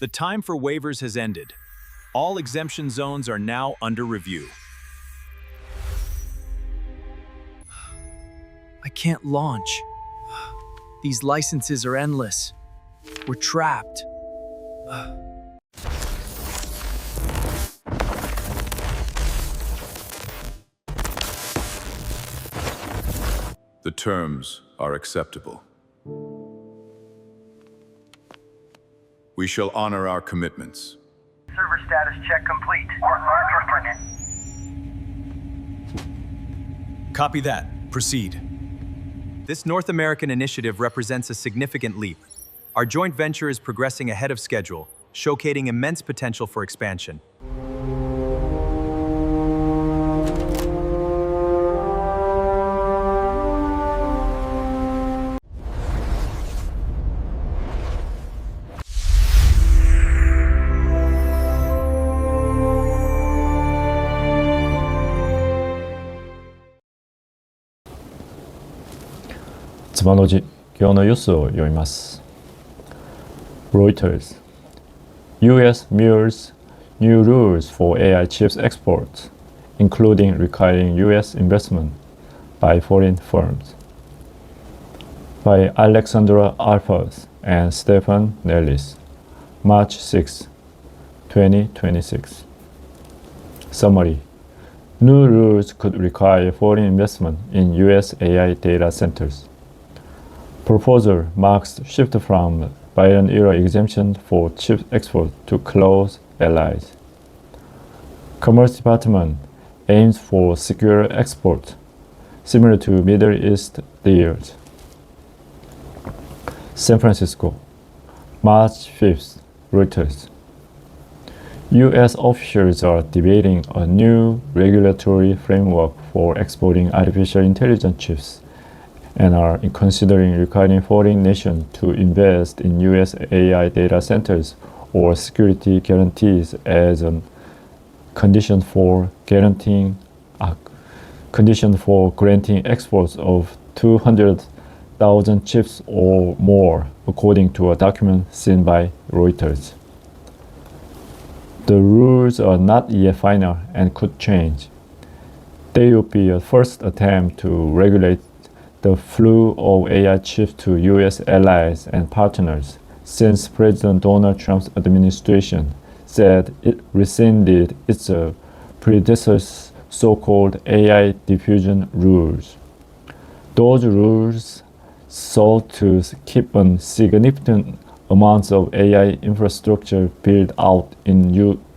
The time for waivers has ended. All exemption zones are now under review. I can't launch. These licenses are endless. We're trapped. The terms are acceptable. We shall honor our commitments. Server status check complete. Copy that. Proceed. This North American initiative represents a significant leap. Our joint venture is progressing ahead of schedule, showcasing immense potential for expansion.ツマンおじ今日のニュースを読みます。Reuters US mulls new rules for AI chips exports, including requiring US investment by foreign firms. By Alexandra Alpers and Stefan Nellis, March 6, 2026. Summary: New rules could require foreign investment in US AI data centers. Proposal marks shift from Biden-era exemption for chip export to close allies. Commerce Department aims for secure export, similar to Middle East deals. San Francisco, March 5th, Reuters. U.S. officials are debating a new regulatory framework for exporting artificial intelligence chips and are considering requiring foreign nations to invest in U.S. AI data centers or security guarantees as a condition for granting exports of 200,000 chips or more, according to a document seen by Reuters. The rules are not yet final and could change. They would be a first attempt to regulate the flow of AI chips to U.S. allies and partners since President Donald Trump's administration said it rescinded its predecessor's so-called AI diffusion rules. Those rules sought to keep a significant amounts of AI infrastructure built out in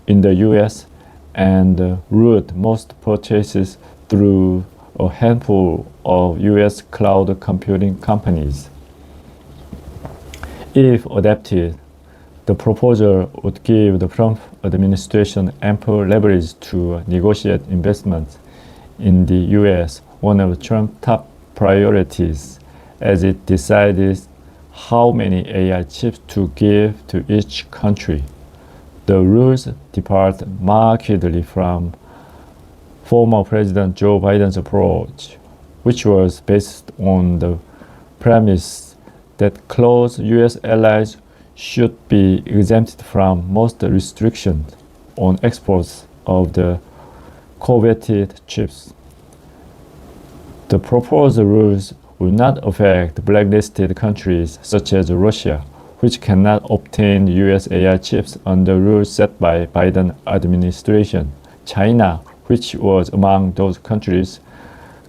the U.S. and route most purchases through a handful of U.S. cloud computing companies. If adopted, the proposal would give the Trump administration ample leverage to negotiate investments in the U.S., one of Trump's top priorities, as it decided how many AI chips to give to each country. The rules depart markedly from former President Joe Biden's approach, which was based on the premise that close U.S. allies should be exempted from most restrictions on exports of the coveted chips. The proposed rules will not affect blacklisted countries such as Russia, which cannot obtain U.S. AI chips under rules set by Biden administration. China, which was among those countries,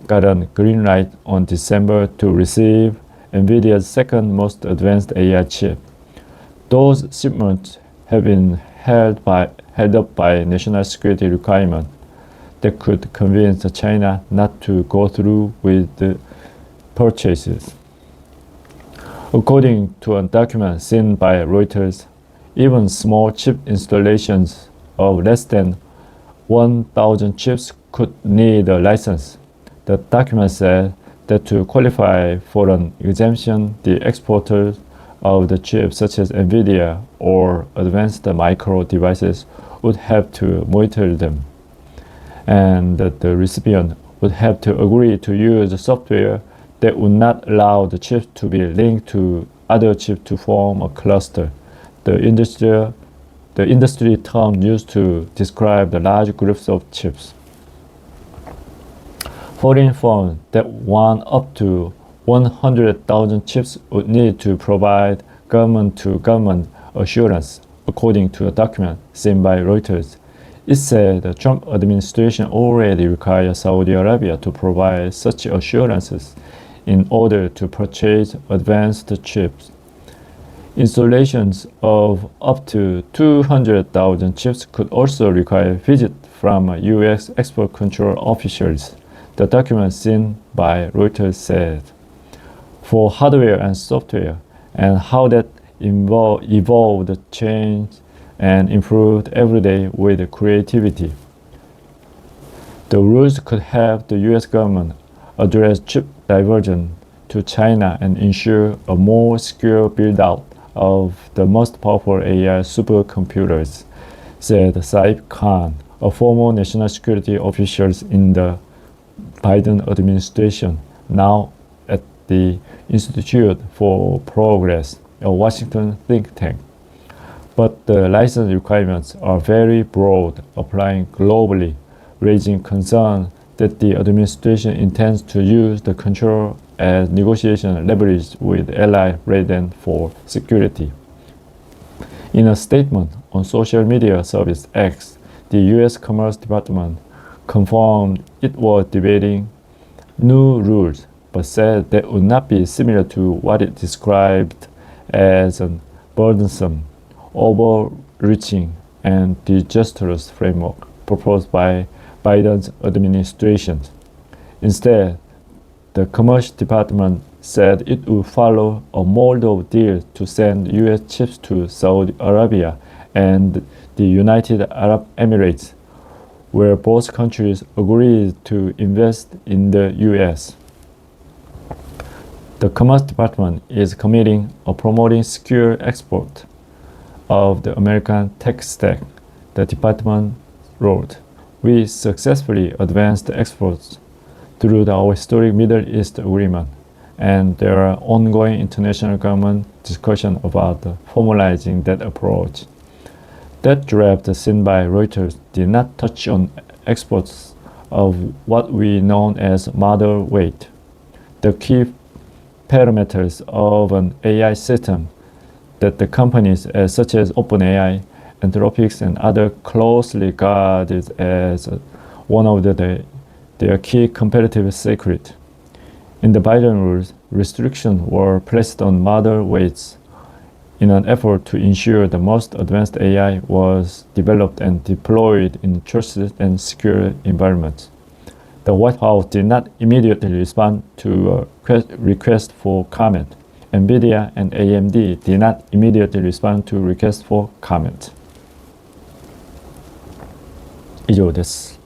got a green light on December to receive NVIDIA's second most advanced AI chip. Those shipments have been held up by national security requirements that could convince China not to go through with the purchases. According to a document seen by Reuters, even small chip installations of less than 1,000 chips could need a license. The document said that to qualify for an exemption, the exporters of the chips, such as NVIDIA or advanced micro devices, would have to monitor them, and that the recipient would have to agree to use software that would not allow the chips to be linked to other chips to form a cluster. The industrial the industry term used to describe the large groups of chips. Foreign firms that want up to 100,000 chips would need to provide government-to-government assurance, according to a document seen by Reuters. It said the Trump administration already requires Saudi Arabia to provide such assurances in order to purchase advanced chips. Installations of up to 200,000 chips could also require visit from U.S. export control officials, the document seen by Reuters said. For hardware and software, and how that evolved, changed, and improved every day with creativity. The rules could have the US government address chip diversion to China and ensure a more secure build-out of the most powerful AI supercomputers, said Saif Khan, a former national security official in the Biden administration, now at the Institute for Progress, a Washington think tank. But the license requirements are very broad, applying globally, raising concern that the administration intends to use the control as negotiation leverage with allies rather than for security. In a statement on social media service X, the U.S. Commerce Department confirmed it was debating new rules, but said they would not be similar to what it described as a burdensome, overreaching, and disastrous framework proposed by Biden's administration. Instead, the Commerce Department said it would follow a mold of deal to send U.S. chips to Saudi Arabia and the United Arab Emirates, where both countries agreed to invest in the U.S. The Commerce Department is committing or promoting secure export of the American tech stack, the department wrote. We successfully advanced exports through our historic Middle East agreement, and there are ongoing international government discussions about formalizing that approach. That draft seen by Reuters did not touch on exports of what we know as model weight, the key parameters of an AI system that the companies such as OpenAI, Anthropic, and others closely regarded as one of their key competitive secret. In the Biden rules, restrictions were placed on model weights in an effort to ensure the most advanced AI was developed and deployed in trusted and secure environments. The White House did not immediately respond to a request for comment. NVIDIA and AMD did not immediately respond to requests for comment. 以上です。